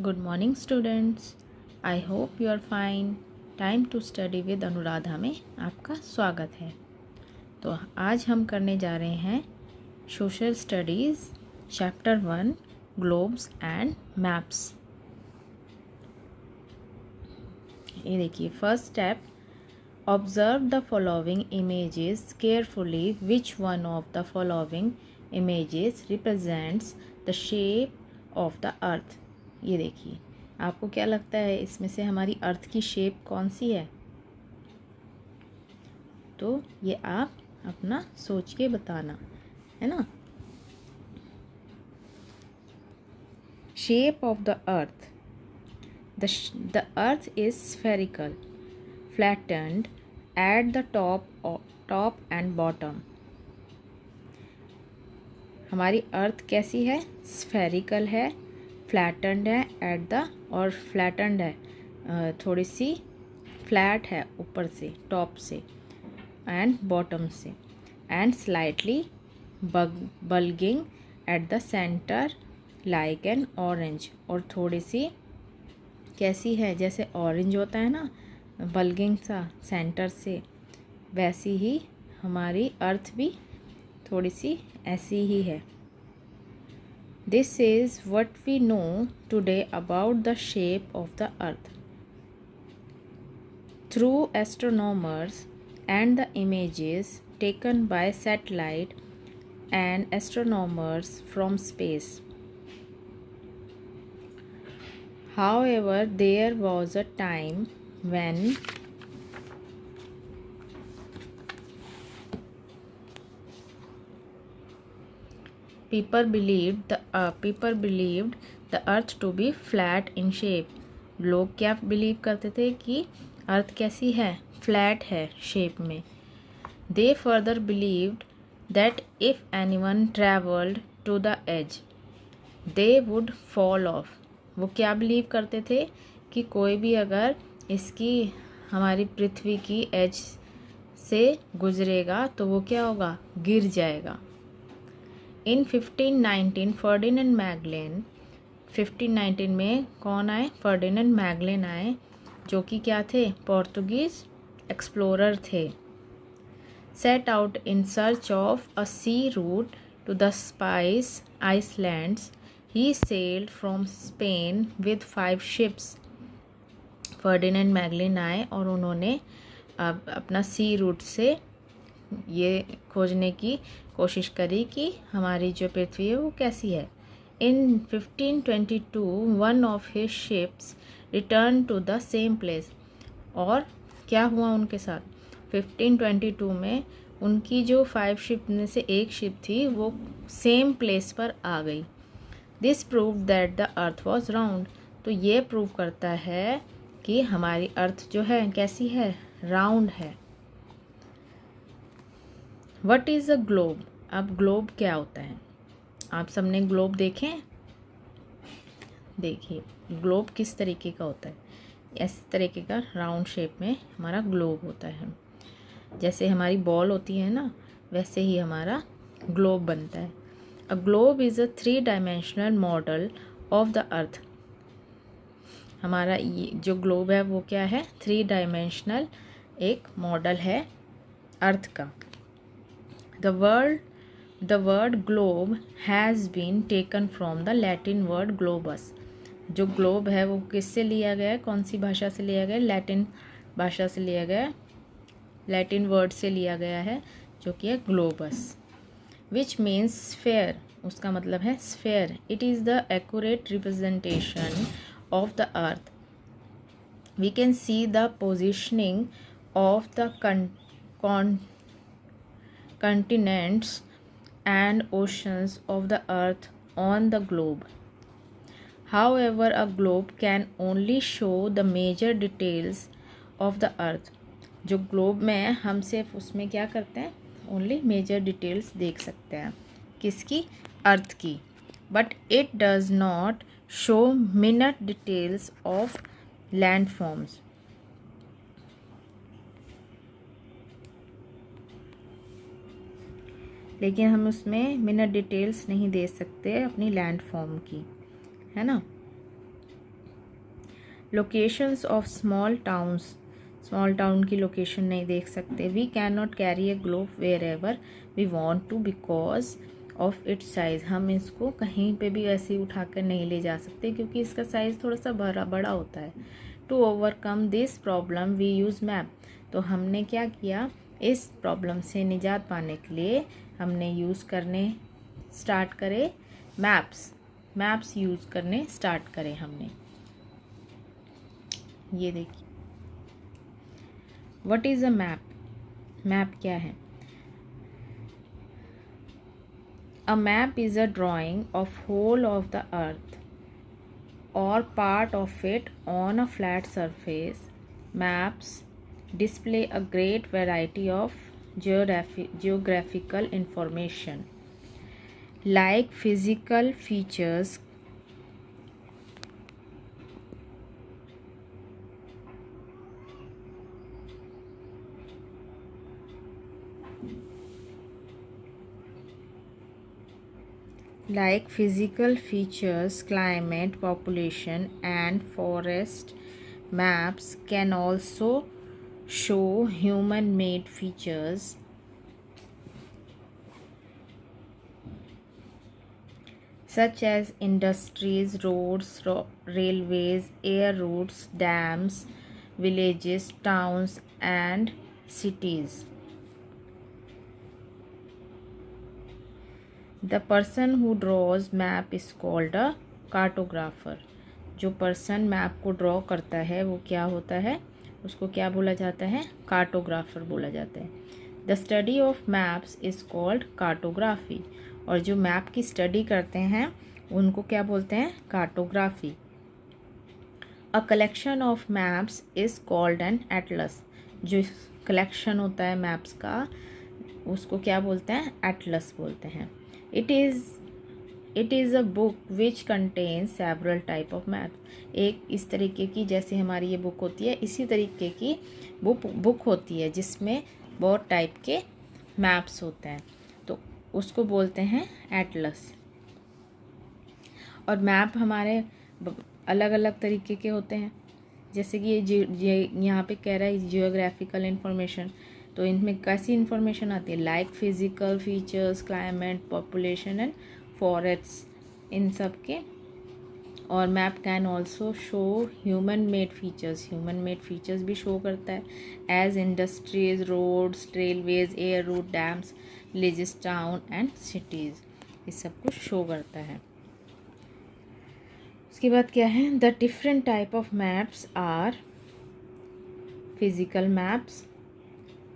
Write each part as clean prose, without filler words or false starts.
Good morning students. I hope you are fine. Time to study with Anuradha में आपका स्वागत है। तो आज हम करने जा रहे हैं social studies chapter 1 globes and maps. ये देखिए first step, observe the following images carefully which one of the following images represents the shape of the earth. ये देखिए आपको क्या लगता है इसमें से हमारी अर्थ की शेप कौन सी है? तो ये आप अपना सोच के बताना है ना। Shape of the earth, the earth is spherical flattened at the top and bottom. हमारी अर्थ कैसी है? स्फेरिकल है, फ्लैटेंड है एट द, और फ्लैटेंड है थोड़ी सी फ्लैट है ऊपर से टॉप से एंड बॉटम से, and slightly bulging at the centre like an orange. और थोड़ी सी कैसी है? जैसे ऑरेंज होता है ना, बल्गिंग सा सेंटर से, वैसी ही हमारी अर्थ भी थोड़ी सी ऐसी ही है। This is what we know today about the shape of the earth. Through astronomers and the images taken by satellite and astronomers from space. However, there was a time when people believed the earth to be flat in shape. लोग क्या believe करते थे कि अर्थ कैसी है? Flat है shape में। They further believed that if anyone traveled to the edge, they would fall off. वो क्या बिलीव करते थे कि कोई भी अगर इसकी हमारी पृथ्वी की एज से गुजरेगा तो वो क्या होगा? गिर जाएगा। इन 1519 फर्डिनेंड मैगलेन, 1519 में कौन आए? फर्डिनेंड मैगलेन आए, जो कि क्या थे? पोर्तुगीज एक्सप्लोरर थे। Set out in search of a sea route to the spice islands. He sailed from Spain with 5 ships. Ferdinand Magellan आए और उन्होंने अपना सी रूट से ये खोजने की कोशिश करी कि हमारी जो पृथ्वी है वो कैसी है। In 1522 one of his ships return to the same place. और क्या हुआ उनके साथ? 1522 में उनकी जो 5 शिप में से एक शिप थी वो सेम प्लेस पर आ गई। This prove that the earth was round. तो ये प्रूव करता है कि हमारी अर्थ जो है कैसी है? राउंड है। What is a globe? अब ग्लोब क्या होता है? आप सबने ग्लोब देखें? देखिए ग्लोब किस तरीके का होता है। इस तरीके का राउंड शेप में हमारा ग्लोब होता है। जैसे हमारी बॉल होती है ना, वैसे ही हमारा ग्लोब बनता है। A globe is a 3 dimensional model of the अर्थ। हमारा ये जो ग्लोब है वो क्या है? 3 डायमेंशनल एक मॉडल है अर्थ का। The word globe has been taken from the Latin word globus. जो ग्लोब है वो किससे लिया गया है? कौन सी भाषा से लिया गया है? लैटिन भाषा से लिया गया है, लैटिन वर्ड से लिया गया है जो कि है ग्लोबस, विच मीन्स स्फेयर। उसका मतलब है sphere. It is the accurate representation of the earth. We can see the positioning of the continents and oceans of the earth on the globe. However, a globe can only show the major details of the earth. जो globe में हम सिर्फ उसमें क्या करते हैं? Only major details देख सकते हैं। किसकी? अर्थ की। But it does not show minute details of land forms. लेकिन हम उसमें मिनट डिटेल्स नहीं दे सकते अपनी लैंड फॉर्म की, है ना। Locations of small towns, small town की लोकेशन नहीं देख सकते। We can not carry a globe wherever we want to because of its size, हम इसको कहीं पे भी ऐसे ही उठा कर नहीं ले जा सकते क्योंकि इसका साइज़ थोड़ा सा बड़ा होता है। To overcome this problem we use map, तो हमने क्या किया, इस प्रॉब्लम से निजात पाने के लिए हमने यूज़ करने स्टार्ट करे मैप्स यूज़ करने स्टार्ट करें हमने। ये देखिए, what is a map, map क्या है? A map is a drawing of whole of the earth or part of it on a flat surface. Maps display a great variety of geographical information like physical features, climate, population, and forest. Maps can also show human-made features such as industries, roads, railways, air routes, dams, villages, towns, and cities. The person who draws map is called a cartographer. जो person map को draw करता है वो क्या होता है, उसको क्या बोला जाता है, कार्टोग्राफर बोला जाता है। The study of maps is called cartography, और जो मैप की स्टडी करते हैं उनको क्या बोलते हैं, cartography. A collection of maps is called an Atlas, जो कलेक्शन होता है मैप्स का उसको क्या बोलते हैं, एटलस बोलते हैं। It is a book which contains several type of maps. एक इस तरीके की, जैसे हमारी ये बुक होती है इसी तरीके की बुक होती है जिसमें बहुत टाइप के मैप्स होते हैं, तो उसको बोलते हैं एटलस। और मैप हमारे अलग अलग तरीके के होते हैं, जैसे कि ये यहाँ पे कह रहा है जियोग्राफिकल इंफॉर्मेशन, तो इनमें कैसी इंफॉर्मेशन आती है, like physical features, climate, population and forest, इन सब के। और map can also show human made features भी शो करता है, as industries, roads, railways, air route, dams, villages, town and cities, ये सब कुछ शो करता है। उसके बाद क्या है, the different type of maps are physical maps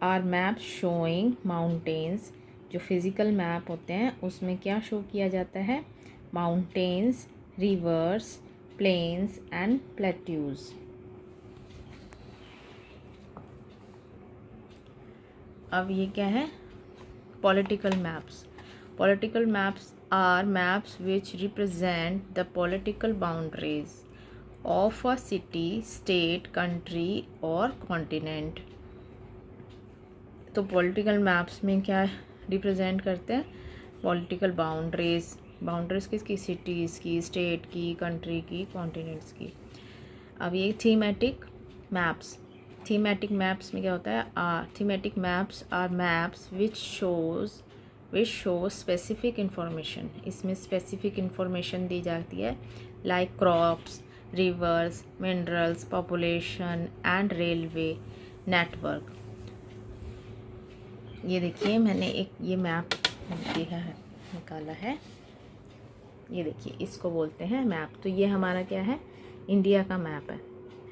are maps showing mountains, जो फिज़िकल मैप होते हैं उसमें क्या शो किया जाता है, mountains, rivers, plains and plateaus. अब ये क्या है, political maps are maps which represent the political boundaries of a city, state, country और कॉन्टिनेंट। तो पॉलिटिकल मैप्स में क्या रिप्रेजेंट करते हैं, पॉलिटिकल बाउंड्रीज किसकी, सिटीज़ की, स्टेट की, कंट्री की, कॉन्टिनेंट्स की। अब ये थीमेटिक मैप्स में क्या होता है, thematic maps are maps which show specific information, इसमें स्पेसिफिक इंफॉर्मेशन दी जाती है, like crops, rivers, minerals, population and railway network. ये देखिए मैंने एक ये मैप निकाला है, ये देखिए इसको बोलते हैं मैप। तो ये हमारा क्या है, इंडिया का मैप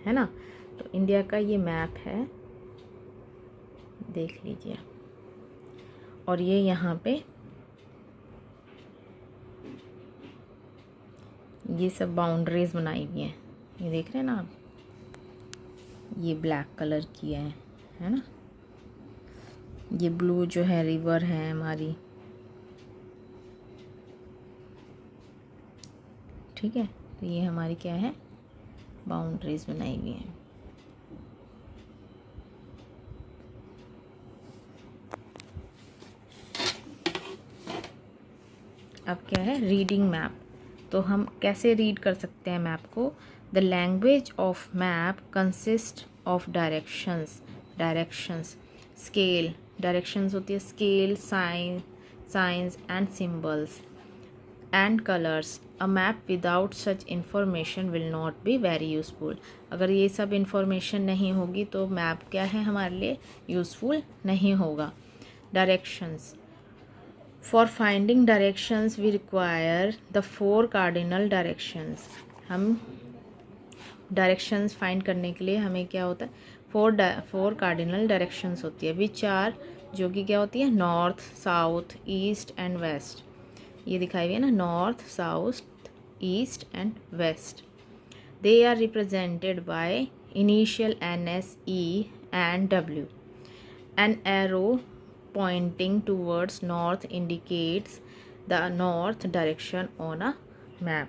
है ना, तो इंडिया का ये मैप है, देख लीजिए। और ये यहाँ पे ये सब बाउंड्रीज बनाई हुई हैं, ये देख रहे हैं ना आप, ये ब्लैक कलर की है ना, ये ब्लू जो है रिवर है हमारी, ठीक है। तो ये हमारी क्या है, बाउंड्रीज बनाई हुई हैं। अब क्या है, रीडिंग मैप। तो हम कैसे रीड कर सकते हैं मैप को? The language of map consist of directions, scale, directions होती है scale, science and symbols and colours. A map without such information will not be very useful. अगर ये सब इंफॉर्मेशन नहीं होगी तो मैप क्या है हमारे लिए यूज़फुल नहीं होगा। Directions, for finding directions we require the 4 cardinal directions. हम डायरेक्शंस फाइंड करने के लिए हमें क्या होता है? 4 कार्डिनल डायरेक्शंस होती है, विच आर, जो कि क्या होती है? North, south, east and west. ये दिखाई हुई है ना, north, south, east and west. They are represented by initial NS, E and W. An arrow pointing towards north indicates the north direction on a map.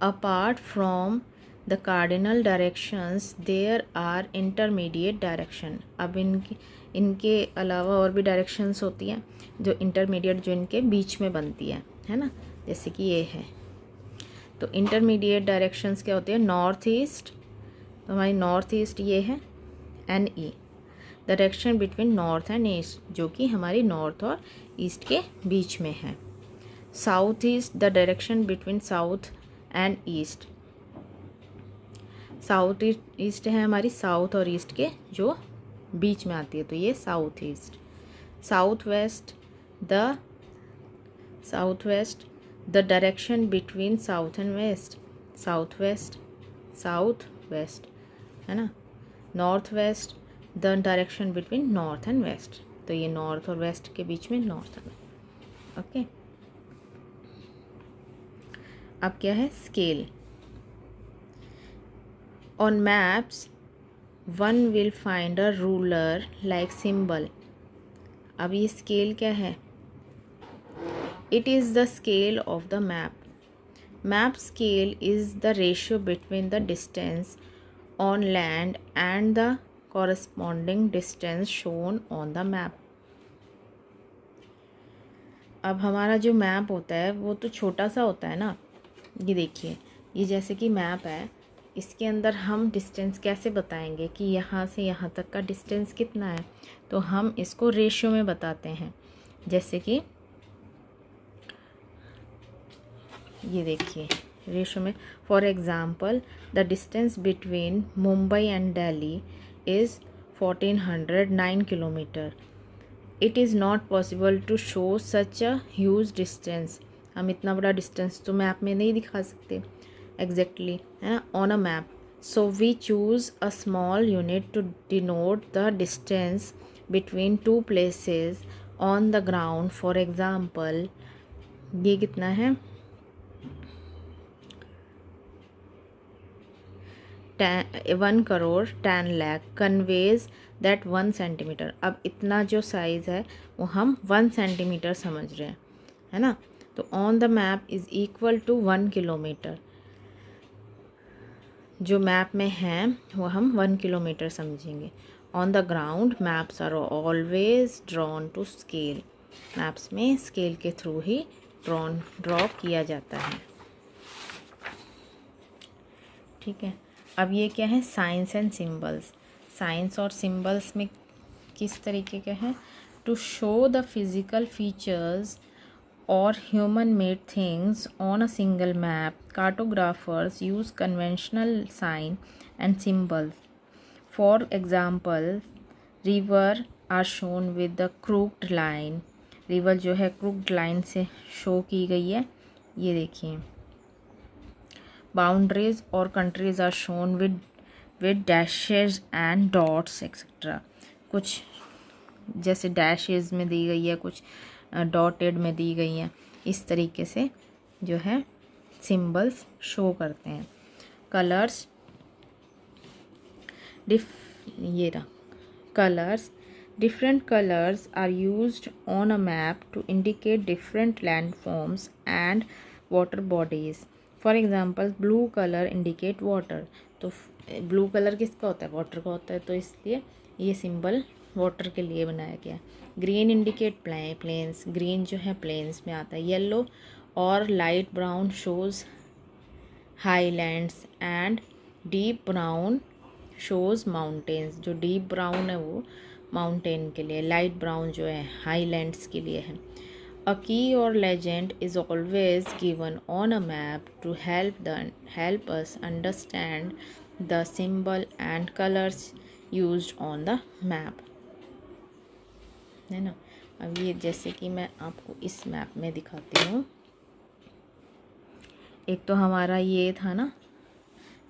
Apart from the cardinal directions, there are intermediate direction. अब इनके अलावा और भी directions होती हैं जो intermediate, जो इनके बीच में बनती है ना, जैसे कि ये है। तो इंटरमीडिएट डायरेक्शंस क्या होते हैं? नॉर्थ ईस्ट, तो हमारी नॉर्थ ईस्ट ये है NE, direction between north and east, जो कि हमारी नॉर्थ और ईस्ट के बीच में है। South east, the direction between south and east. South east है हमारी साउथ और ईस्ट के जो बीच में आती है, तो ये south east. South west, the direction between south and west. South west, south west है ना। North west, the direction between north and west, तो ये नॉर्थ और वेस्ट के बीच में नॉर्थ एंड वेस्ट। ओके, अब क्या है? Scale. On maps one will find a ruler like symbol. अब ये स्केल क्या है? It is the scale of the map. Map scale is the ratio between the distance on land and the corresponding distance shown on the map. अब हमारा जो map होता है वो तो छोटा सा होता है ना। ये देखिए, ये जैसे कि मैप है, इसके अंदर हम डिस्टेंस कैसे बताएंगे कि यहाँ से यहाँ तक का डिस्टेंस कितना है? तो हम इसको रेशियो में बताते हैं। जैसे कि ये देखिए रेशियो में, for example the distance between Mumbai and Delhi is 1409 kilometre. It is not possible to show such a huge distance. हम इतना बड़ा डिस्टेंस तो मैप में नहीं दिखा सकते एग्जैक्टली, है ना, on a map. So we choose a small unit to denote the distance between 2 places on the ground. For example ये कितना है? 1 crore 10 lakh conveys that 1 centimetre. अब इतना जो साइज़ है वो हम 1 सेंटीमीटर समझ रहे हैं, है ना। तो on the map is equal to 1 kilometre. जो मैप में है वो हम 1 किलोमीटर समझेंगे। On the ground maps are always drawn to scale. Maps में स्केल के थ्रू ही ड्रॉ किया जाता है, ठीक है। अब ये क्या है? Signs and symbols. साइंस और सिंबल्स में किस तरीके के हैं? To show the physical features और human made things on a single map, cartographers use conventional sign and symbols. For example river are shown with the crooked line. River जो है crooked line से show की गई है, ये देखिए। Boundaries और countries are shown with dashes and dots etcetera. कुछ जैसे डैशेज में दी गई है, कुछ डॉटेड में दी गई हैं। इस तरीके से जो है सिंबल्स शो करते हैं। Colours, different colors are used on a map to indicate different landforms and water bodies. For example, blue color indicate water. तो ब्लू कलर किसका होता है? वाटर का होता है, तो इसलिए ये सिंबल वाटर के लिए बनाया गया है। ग्रीन इंडिकेट प्लेन्स, ग्रीन जो है प्लेन्स में आता है। येलो और light brown shows highlands and deep brown shows mountains. जो डीप ब्राउन है वो माउंटेन के लिए, लाइट ब्राउन जो है हाईलैंड्स के लिए है। A key or legend is always given on a map to help us understand the symbol and colors used on the map, है ना। अब ये जैसे कि मैं आपको इस मैप में दिखाती हूँ। एक तो हमारा ये था ना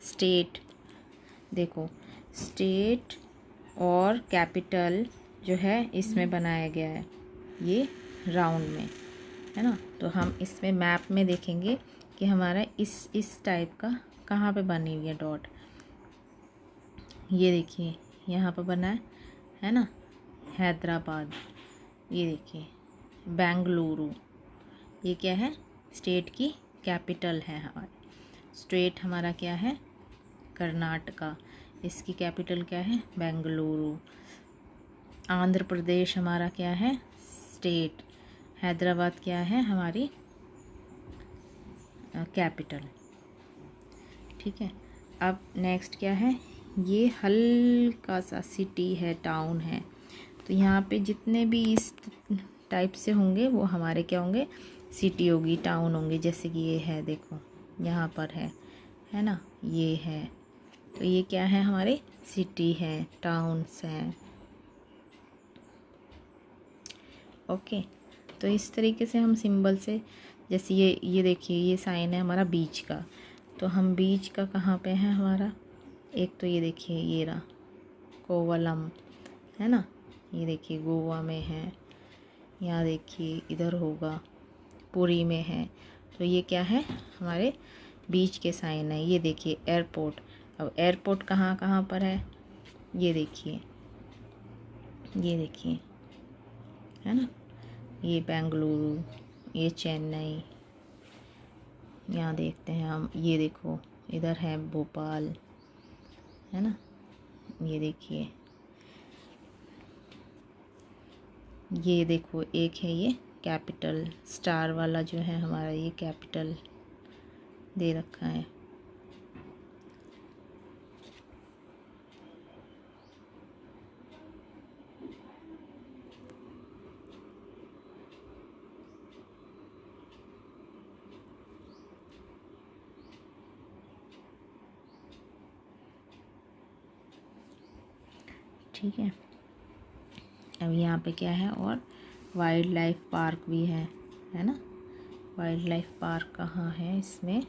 स्टेट, देखो स्टेट और कैपिटल जो है इसमें बनाया गया है, ये राउंड में, है ना। तो हम इसमें मैप में देखेंगे कि हमारा इस टाइप का कहाँ पे बनी हुई है डॉट। ये देखिए यहाँ पर बना है ना हैदराबाद। ये देखिए बेंगलुरु, ये क्या है स्टेट की कैपिटल है हमारी। स्टेट हमारा क्या है कर्नाटका, इसकी कैपिटल क्या है बेंगलुरु। आंध्र प्रदेश हमारा क्या है स्टेट, हैदराबाद क्या है हमारी कैपिटल, ठीक है। अब नेक्स्ट क्या है, ये हल्का सा सिटी है, टाउन है। तो यहाँ पे जितने भी इस टाइप से होंगे वो हमारे क्या होंगे सिटी होगी, टाउन होंगे। जैसे कि ये है, देखो यहाँ पर है ना, ये है। तो ये क्या है हमारे सिटी है, टाउन्स हैं। ओके, तो इस तरीके से हम सिंबल से, जैसे ये देखिए ये साइन है हमारा बीच का। तो हम बीच का कहाँ पे है हमारा, एक तो ये देखिए ये रहा कोवलम, है ना। ये देखिए गोवा में है, यहाँ देखिए इधर होगा पुरी में है। तो ये क्या है हमारे बीच के साइन है। ये देखिए एयरपोर्ट, अब एयरपोर्ट कहाँ कहाँ पर है, ये देखिए है ना, ये बेंगलुरु, ये चेन्नई। यहाँ देखते हैं हम, ये देखो इधर है भोपाल, है ना। ये देखिए ये देखो एक है ये कैपिटल, स्टार वाला जो है हमारा ये कैपिटल दे रखा है। ठीक है, अब यहाँ पे क्या है और वाइल्ड लाइफ पार्क भी है ना। वाइल्ड लाइफ पार्क कहाँ है इसमें,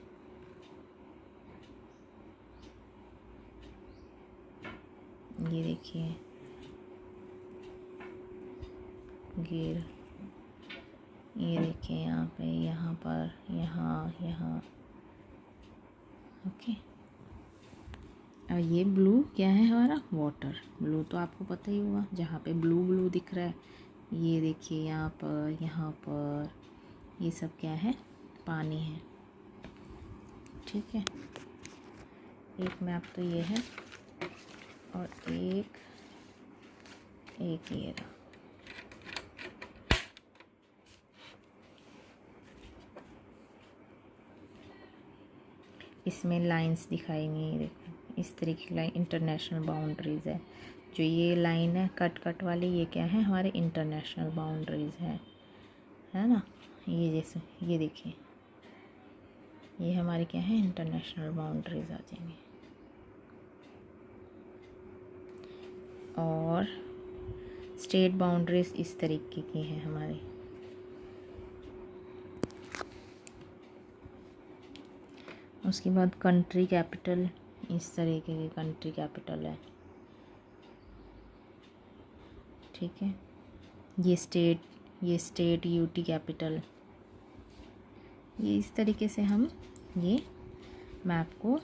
ये देखिए गिर, ये देखिए यहाँ पे, यहाँ पर, यहाँ। ओके, अब ये ब्लू क्या है हमारा वाटर। ब्लू तो आपको पता ही होगा, जहाँ पे ब्लू ब्लू दिख रहा है, ये देखिए यहाँ पर ये सब क्या है पानी है, ठीक है। एक मैप तो ये है और एक ये रहा। इसमें लाइंस दिखाई नहीं, देखो इस तरीके की लाइन इंटरनेशनल बाउंड्रीज़ है। जो ये लाइन है कट वाली, ये क्या है हमारे इंटरनेशनल बाउंड्रीज़ है ना। ये जैसे ये देखिए ये हमारे क्या है इंटरनेशनल बाउंड्रीज आ जाएंगे। और स्टेट बाउंड्रीज इस तरीके की हैं हमारी। उसके बाद कंट्री कैपिटल इस तरीके की कंट्री कैपिटल है, ठीक है। ये स्टेट यूटी कैपिटल। ये इस तरीके से हम ये मैप को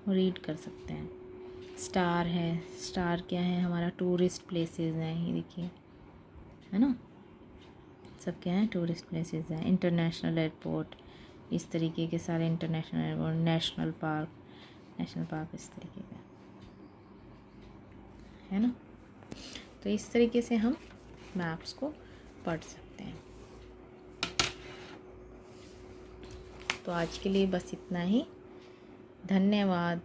रीड कर सकते हैं। स्टार है, स्टार क्या है हमारा टूरिस्ट प्लेसेस हैं, ये देखिए है ना, सब क्या है टूरिस्ट प्लेसेस हैं। इंटरनेशनल एयरपोर्ट इस तरीके के सारे इंटरनेशनल एयरपोर्ट, नेशनल पार्क इस तरीके का है ना। तो इस तरीके से हम मैप्स को पढ़ सकते हैं। तो आज के लिए बस इतना ही। धन्यवाद।